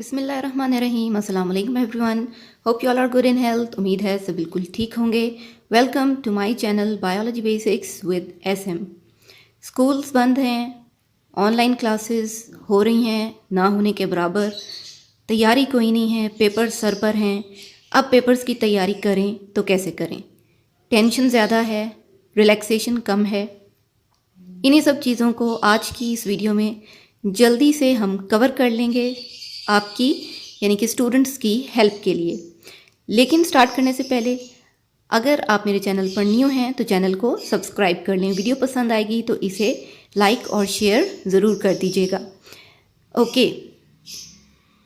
बिस्मिल्लाहिर्रहमानिर्रहीम अस्सलाम वालेकुम everyone. Hope you all are good in health. उम्मीद है सब बिल्कुल ठीक होंगे। Welcome to my channel biology basics with SM. Schools बंद हैं, ऑनलाइन क्लासेस हो रही हैं ना होने के बराबर, तैयारी कोई नहीं है, पेपर सर पर हैं। अब पेपर्स की तैयारी करें तो कैसे करें? टेंशन ज़्यादा है, रिलैक्सेशन कम है। इन्हीं सब चीज़ों को आज की इस वीडियो में जल्दी से हम कवर कर लेंगे आपकी यानी कि स्टूडेंट्स की हेल्प के लिए। लेकिन स्टार्ट करने से पहले अगर आप मेरे चैनल पर न्यू हैं तो चैनल को सब्सक्राइब कर लें। वीडियो पसंद आएगी तो इसे लाइक और शेयर ज़रूर कर दीजिएगा। Okay,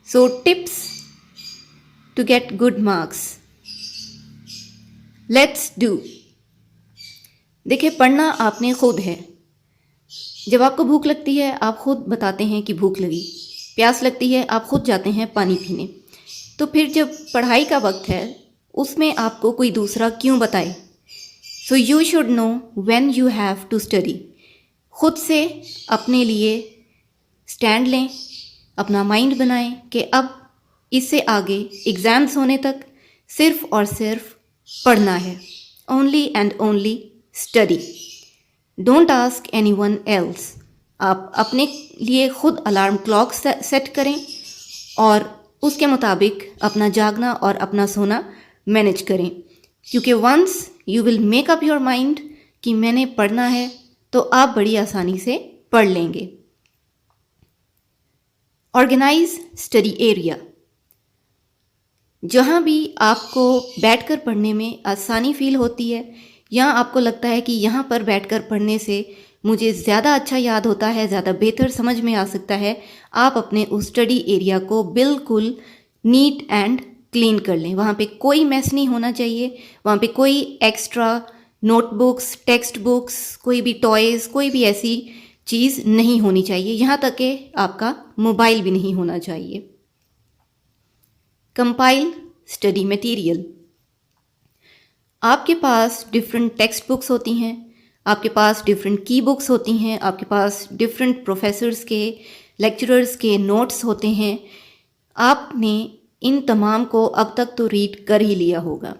so tips to get good marks, let's do. देखिए, पढ़ना आपने खुद है। जब आपको भूख लगती है आप खुद बताते हैं कि भूख लगी, प्यास लगती है आप खुद जाते हैं पानी पीने। तो फिर जब पढ़ाई का वक्त है उसमें आपको कोई दूसरा क्यों बताए? So you should know when you have to study. खुद से अपने लिए स्टैंड लें, अपना माइंड बनाएं कि अब इससे आगे एग्ज़ाम्स होने तक सिर्फ और सिर्फ पढ़ना है। Only and only study. Don't ask anyone else. आप अपने लिए खुद अलार्म क्लॉक सेट करें और उसके मुताबिक अपना जागना और अपना सोना मैनेज करें, क्योंकि once you will make up your mind कि मैंने पढ़ना है तो आप बड़ी आसानी से पढ़ लेंगे। Organise study area. जहाँ भी आपको बैठकर पढ़ने में आसानी फील होती है या आपको लगता है कि यहाँ पर बैठकर पढ़ने से मुझे ज़्यादा अच्छा याद होता है, ज़्यादा बेहतर समझ में आ सकता है, आप अपने उस स्टडी एरिया को बिल्कुल नीट एंड क्लीन कर लें। वहाँ पे कोई मैस नहीं होना चाहिए, वहाँ पे कोई एक्स्ट्रा नोटबुक्स, टेक्स्ट बुक्स, कोई भी टॉयज़, कोई भी ऐसी चीज़ नहीं होनी चाहिए। यहाँ तक कि आपका मोबाइल भी नहीं होना चाहिए। Compile study material. आपके पास डिफरेंट टेक्स्ट बुक्स होती हैं, आपके पास डिफरेंट की बुक्स होती हैं, आपके पास डिफरेंट प्रोफेसर्स के, लेक्चरर्स के नोट्स होते हैं। आपने इन तमाम को अब तक तो रीड कर ही लिया होगा।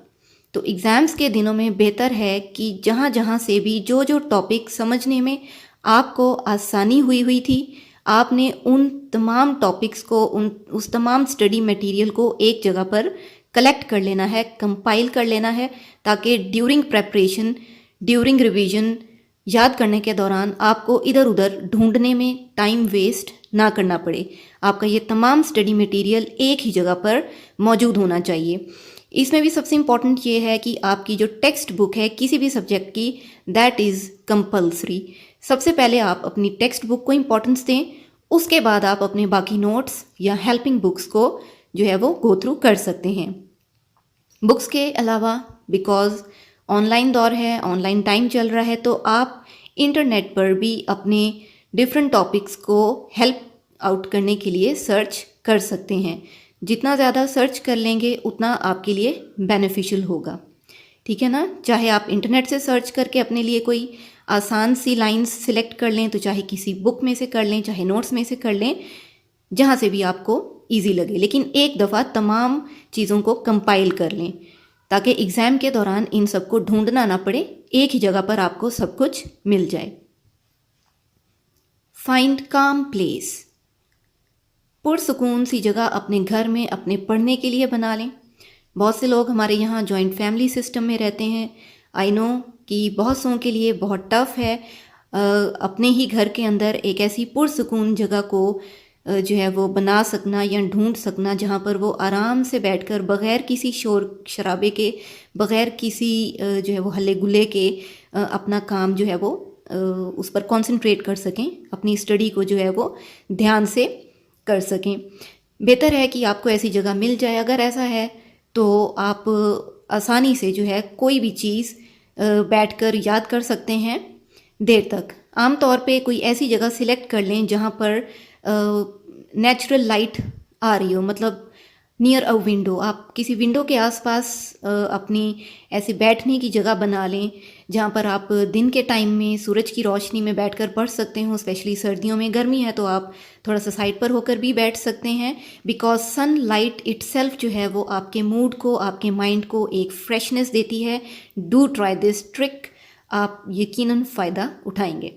तो एग्ज़ाम्स के दिनों में बेहतर है कि जहाँ जहाँ से भी जो जो टॉपिक समझने में आपको आसानी हुई थी, आपने उन तमाम टॉपिक्स को, उस तमाम स्टडी मटेरियल को एक जगह पर कलेक्ट कर लेना है, कंपाइल कर लेना है, ताकि ड्यूरिंग प्रेपरेशन, ड्यूरिंग रिवीजन, याद करने के दौरान आपको इधर उधर ढूंढने में टाइम वेस्ट ना करना पड़े। आपका ये तमाम स्टडी मटेरियल एक ही जगह पर मौजूद होना चाहिए। इसमें भी सबसे इम्पॉर्टेंट ये है कि आपकी जो टेक्स्ट बुक है किसी भी सब्जेक्ट की, दैट इज़ कंपल्सरी। सबसे पहले आप अपनी टेक्स्ट बुक को इम्पोर्टेंस दें, उसके बाद आप अपने बाकी नोट्स या हेल्पिंग बुक्स को जो है वो गो थ्रू कर सकते हैं। बुक्स के अलावा बिकॉज़ ऑनलाइन दौर है, ऑनलाइन टाइम चल रहा है, तो आप इंटरनेट पर भी अपने डिफरेंट टॉपिक्स को हेल्प आउट करने के लिए सर्च कर सकते हैं। जितना ज़्यादा सर्च कर लेंगे उतना आपके लिए बेनिफिशियल होगा, ठीक है ना। चाहे आप इंटरनेट से सर्च करके अपने लिए कोई आसान सी लाइंस सिलेक्ट कर लें, तो चाहे किसी बुक में से कर लें, चाहे नोट्स में से कर लें, जहाँ से भी आपको ईजी लगे, लेकिन एक दफ़ा तमाम चीज़ों को कंपाइल कर लें ताकि एग्ज़ाम के दौरान इन सब को ढूंढना ना पड़े, एक ही जगह पर आपको सब कुछ मिल जाए। फाइंड काम प्लेस। पुरसुकून सी जगह अपने घर में अपने पढ़ने के लिए बना लें। बहुत से लोग हमारे यहाँ जॉइंट फैमिली सिस्टम में रहते हैं। आई नो कि बहुत सौ के लिए बहुत टफ़ है अपने ही घर के अंदर एक ऐसी पुरसुकून जगह को जो है वो बना सकना या ढूंढ सकना जहाँ पर वो आराम से बैठकर बग़ैर किसी शोर शराबे के, बग़ैर किसी जो है वो हल्ले गुल्ले के अपना काम जो है वो उस पर कंसंट्रेट कर सकें, अपनी स्टडी को जो है वो ध्यान से कर सकें। बेहतर है कि आपको ऐसी जगह मिल जाए। अगर ऐसा है तो आप आसानी से जो है कोई भी चीज़ बैठकर याद कर सकते हैं देर तक। आम तौर पे कोई ऐसी जगह सिलेक्ट कर लें जहाँ पर नेचुरल लाइट आ रही हो, मतलब नियर अ विंडो। आप किसी विंडो के आसपास अपनी ऐसे बैठने की जगह बना लें जहाँ पर आप दिन के टाइम में सूरज की रोशनी में बैठकर पढ़ सकते हो। स्पेशली सर्दियों में, गर्मी है तो आप थोड़ा सा साइड पर होकर भी बैठ सकते हैं, बिकॉज सन लाइट इटसेल्फ जो है वो आपके मूड को, आपके माइंड को एक फ्रेशनेस देती है। डू ट्राई दिस ट्रिक, आप यकीनन फ़ायदा उठाएंगे।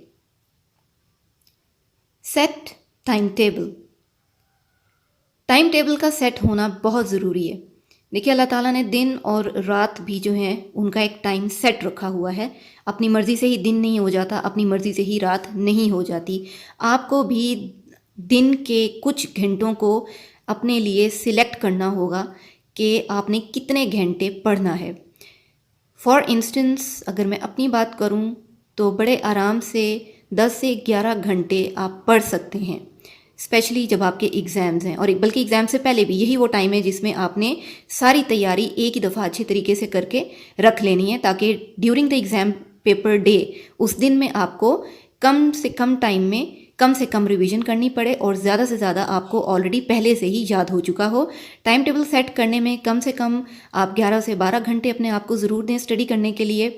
Set time table. Time table का सेट होना बहुत ज़रूरी है। देखिए, अल्लाह ताला ने दिन और रात भी जो है उनका एक टाइम सेट रखा हुआ है। अपनी मर्ज़ी से ही दिन नहीं हो जाता, अपनी मर्ज़ी से ही रात नहीं हो जाती। आपको भी दिन के कुछ घंटों को अपने लिए सिलेक्ट करना होगा कि आपने कितने घंटे पढ़ना है। फॉर इंस्टेंस, अगर मैं अपनी बात करूं तो बड़े आराम से 10 से 11 घंटे आप पढ़ सकते हैं, स्पेशली जब आपके एग्ज़ाम्स हैं। और बल्कि एग्ज़ाम से पहले भी यही वो टाइम है जिसमें आपने सारी तैयारी एक ही दफ़ा अच्छे तरीके से करके रख लेनी है, ताकि during the exam paper day उस दिन में आपको कम से कम टाइम में कम से कम रिवीजन करनी पड़े और ज़्यादा से ज़्यादा आपको ऑलरेडी पहले से ही याद हो चुका हो। टाइम टेबल सेट करने में कम से कम आप 11 से 12 घंटे अपने आप को ज़रूर दें स्टडी करने के लिए,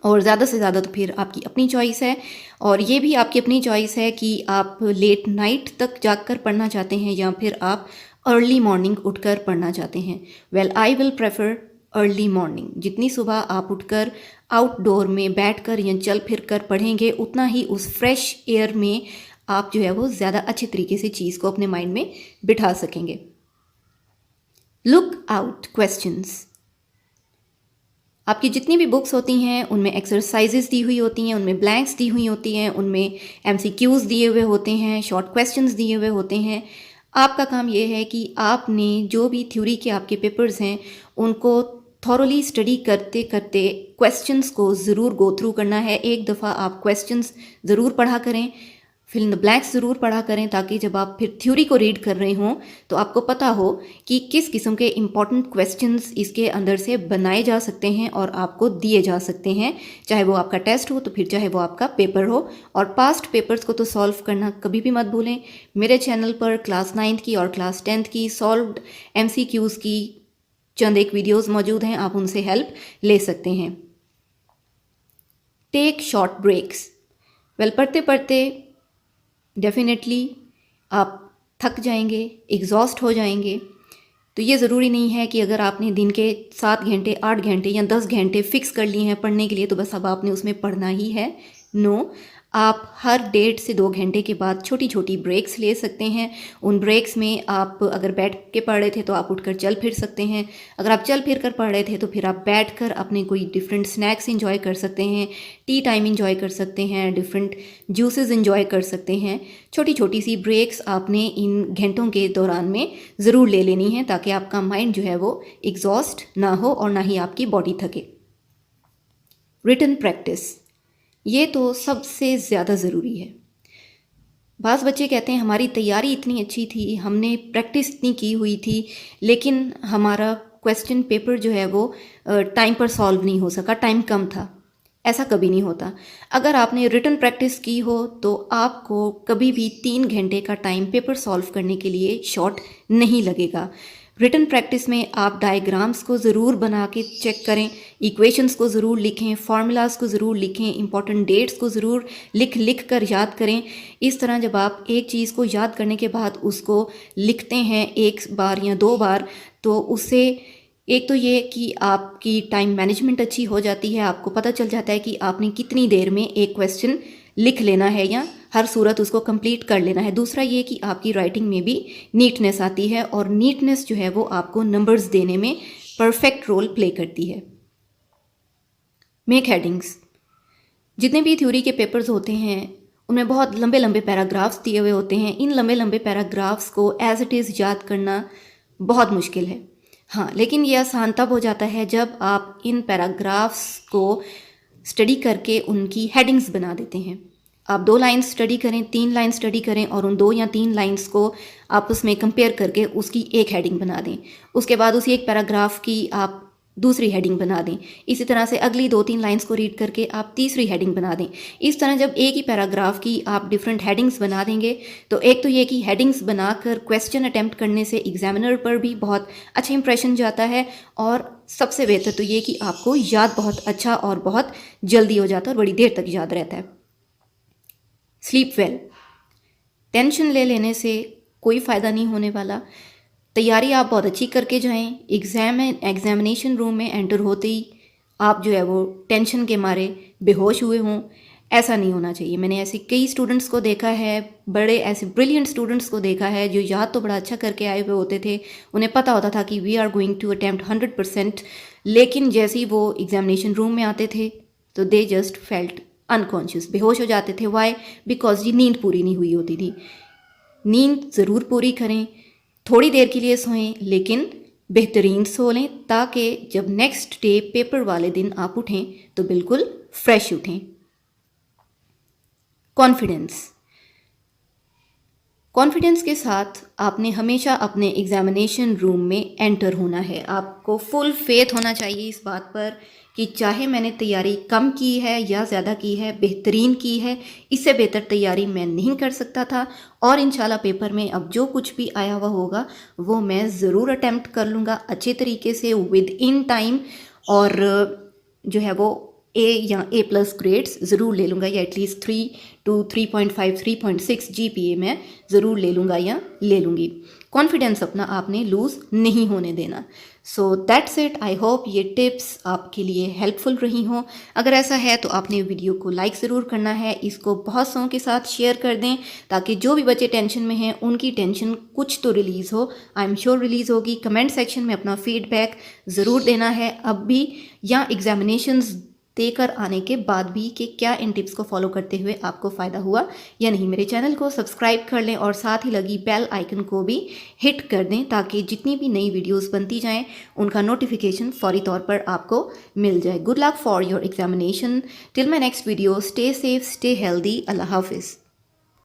और ज़्यादा से ज़्यादा तो फिर आपकी अपनी चॉइस है। और ये भी आपकी अपनी चॉइस है कि आप लेट नाइट तक जागकर पढ़ना चाहते हैं या फिर आप अर्ली मॉर्निंग उठकर पढ़ना चाहते हैं। Well, I will prefer early morning. जितनी सुबह आप उठकर आउटडोर में बैठकर या चल फिर कर पढ़ेंगे, उतना ही उस फ्रेश एयर में आप जो है वो ज़्यादा अच्छे तरीके से चीज़ को अपने माइंड में बिठा सकेंगे। Look out questions. आपकी जितनी भी बुक्स होती हैं उनमें एक्सरसाइजेस दी हुई होती हैं, उनमें ब्लैंक्स दी हुई होती हैं, उनमें MCQs दिए हुए होते हैं, शॉर्ट क्वेश्चंस दिए हुए होते हैं। आपका काम ये है कि आपने जो भी थ्योरी के आपके पेपर्स हैं उनको थॉरोली स्टडी करते करते क्वेश्चंस को ज़रूर गो थ्रू करना है। एक दफ़ा आप क्वेश्चंस ज़रूर पढ़ा करें, फिल इन द ब्लैंक्स ज़रूर पढ़ा करें, ताकि जब आप फिर थ्योरी को रीड कर रहे हों तो आपको पता हो कि किस किस्म के इम्पॉर्टेंट क्वेश्चंस इसके अंदर से बनाए जा सकते हैं और आपको दिए जा सकते हैं, चाहे वो आपका टेस्ट हो तो फिर चाहे वो आपका पेपर हो। और पास्ट पेपर्स को तो सॉल्व करना कभी भी मत भूलें। मेरे चैनल पर क्लास 9th की और क्लास 10th की सॉल्व्ड MCQs की चंद एक वीडियोज़ मौजूद हैं, आप उनसे हेल्प ले सकते हैं। Take short breaks. वेल, पढ़ते पढ़ते डेफिनेटली आप थक जाएंगे, एग्जॉस्ट हो जाएंगे। तो ये ज़रूरी नहीं है कि अगर आपने दिन के 7 घंटे, 8 घंटे या 10 घंटे फिक्स कर लिए हैं पढ़ने के लिए तो बस अब आपने उसमें पढ़ना ही है। नो, आप हर 1.5 से 2 घंटे के बाद छोटी छोटी ब्रेक्स ले सकते हैं। उन ब्रेक्स में आप अगर बैठ के पढ़ रहे थे तो आप उठकर चल फिर सकते हैं। अगर आप चल फिर कर पढ़ रहे थे तो फिर आप बैठकर अपने कोई डिफरेंट स्नैक्स एंजॉय कर सकते हैं, टी टाइम एंजॉय कर सकते हैं, डिफरेंट जूसेस एंजॉय कर सकते हैं। छोटी छोटी सी ब्रेक्स आपने इन घंटों के दौरान में ज़रूर ले लेनी है, ताकि आपका माइंड जो है वो एग्जॉस्ट ना हो और ना ही आपकी बॉडी थके। रिटन प्रैक्टिस, ये तो सबसे ज़्यादा ज़रूरी है। बाज़ बच्चे कहते हैं हमारी तैयारी इतनी अच्छी थी, हमने प्रैक्टिस इतनी की हुई थी, लेकिन हमारा क्वेश्चन पेपर जो है वो टाइम पर सॉल्व नहीं हो सका, टाइम कम था। ऐसा कभी नहीं होता। अगर आपने रिटन प्रैक्टिस की हो तो आपको कभी भी 3 घंटे का टाइम पेपर सॉल्व करने के लिए शॉर्ट नहीं लगेगा। रिटन प्रैक्टिस में आप डायग्राम्स को ज़रूर बना के चेक करें, इक्वेशंस को ज़रूर लिखें, फार्मूलाज को ज़रूर लिखें, इंपॉर्टेंट डेट्स को ज़रूर लिख कर याद करें। इस तरह जब आप एक चीज़ को याद करने के बाद उसको लिखते हैं 1 बार या 2 बार, तो उससे एक तो ये कि आपकी टाइम मैनेजमेंट अच्छी हो जाती है, आपको पता चल जाता है कि आपने कितनी देर में एक क्वेश्चन लिख लेना है या हर सूरत उसको कंप्लीट कर लेना है। दूसरा ये कि आपकी राइटिंग में भी नीटनेस आती है, और नीटनेस जो है वो आपको नंबर्स देने में परफेक्ट रोल प्ले करती है। Make headings. जितने भी थ्योरी के पेपर्स होते हैं उनमें बहुत लंबे लंबे पैराग्राफ्स दिए हुए होते हैं। इन लंबे लंबे पैराग्राफ्स को एज इट इज़ याद करना बहुत मुश्किल है। हाँ, लेकिन यह आसान तब हो जाता है जब आप इन पैराग्राफ्स को स्टडी करके उनकी हेडिंग्स बना देते हैं। आप 2 लाइन्स स्टडी करें, 3 लाइन स्टडी करें और उन 2 या 3 लाइन्स को आपस में कंपेयर करके उसकी एक हेडिंग बना दें। उसके बाद उसी एक पैराग्राफ की आप दूसरी हेडिंग बना दें। इसी तरह से अगली 2-3 लाइंस को रीड करके आप तीसरी हेडिंग बना दें। इस तरह जब एक ही पैराग्राफ की आप डिफरेंट हेडिंग्स बना देंगे तो एक तो ये कि हेडिंग्स बनाकर क्वेश्चन अटैम्प्ट करने से एग्जामिनर पर भी बहुत अच्छा इंप्रेशन जाता है, और सबसे बेहतर तो ये कि आपको याद बहुत अच्छा और बहुत जल्दी हो जाता है और बड़ी देर तक याद रहता है। Sleep well. टेंशन ले लेने से कोई फ़ायदा नहीं होने वाला। तैयारी आप बहुत अच्छी करके जाएं। एग्जामिनेशन रूम में एंटर होते ही आप जो है वो टेंशन के मारे बेहोश हुए हों, ऐसा नहीं होना चाहिए। मैंने ऐसे कई स्टूडेंट्स को देखा है, बड़े ऐसे ब्रिलियंट स्टूडेंट्स को देखा है जो याद तो बड़ा अच्छा करके आए हुए होते थे, उन्हें पता होता था कि we are going to attempt 100%, लेकिन जैसे ही वो एग्जामिनेशन रूम में आते थे तो दे जस्ट फेल्ट अनकॉन्शियस, बेहोश हो जाते थे। वाई? बिकॉज जी नींद पूरी नहीं हुई होती थी। नींद ज़रूर पूरी करें, थोड़ी देर के लिए सोएं, लेकिन बेहतरीन सो लें ताकि जब नेक्स्ट डे पेपर वाले दिन आप उठें तो बिल्कुल फ्रेश उठें। कॉन्फिडेंस के साथ आपने हमेशा अपने एग्जामिनेशन रूम में एंटर होना है। आपको फुल फेथ होना चाहिए इस बात पर कि चाहे मैंने तैयारी कम की है या ज़्यादा की है, बेहतरीन की है, इससे बेहतर तैयारी मैं नहीं कर सकता था, और इंशाल्लाह पेपर में अब जो कुछ भी आया हुआ होगा वो मैं ज़रूर अटैम्प्ट कर लूँगा अच्छे तरीके से विद इन टाइम, और जो है वो ए या A+ ग्रेड्स ज़रूर ले लूँगा, या एटलीस्ट 3 to 3.5 3.6 GPA मैं ज़रूर ले लूँगा या ले लूँगी। कॉन्फिडेंस अपना आपने लूज़ नहीं होने देना। So that's it. I hope ये टिप्स आपके लिए हेल्पफुल रही हों। अगर ऐसा है तो आपने वीडियो को लाइक ज़रूर करना है, इसको बहुत सौ के साथ शेयर कर दें ताकि जो भी बच्चे टेंशन में हैं उनकी टेंशन कुछ तो रिलीज़ हो। आई एम श्योर रिलीज़ होगी। कमेंट सेक्शन में अपना फीडबैक ज़रूर देना है अब भी या एग्जामिनेशंस देकर आने के बाद भी कि क्या इन टिप्स को फॉलो करते हुए आपको फ़ायदा हुआ या नहीं। मेरे चैनल को सब्सक्राइब कर लें और साथ ही लगी बेल आइकन को भी हिट कर दें ताकि जितनी भी नई वीडियोस बनती जाएं उनका नोटिफिकेशन फौरी तौर पर आपको मिल जाए। Good luck for your examination. Till my next video, stay safe, stay healthy. अल्लाह हाफिज़।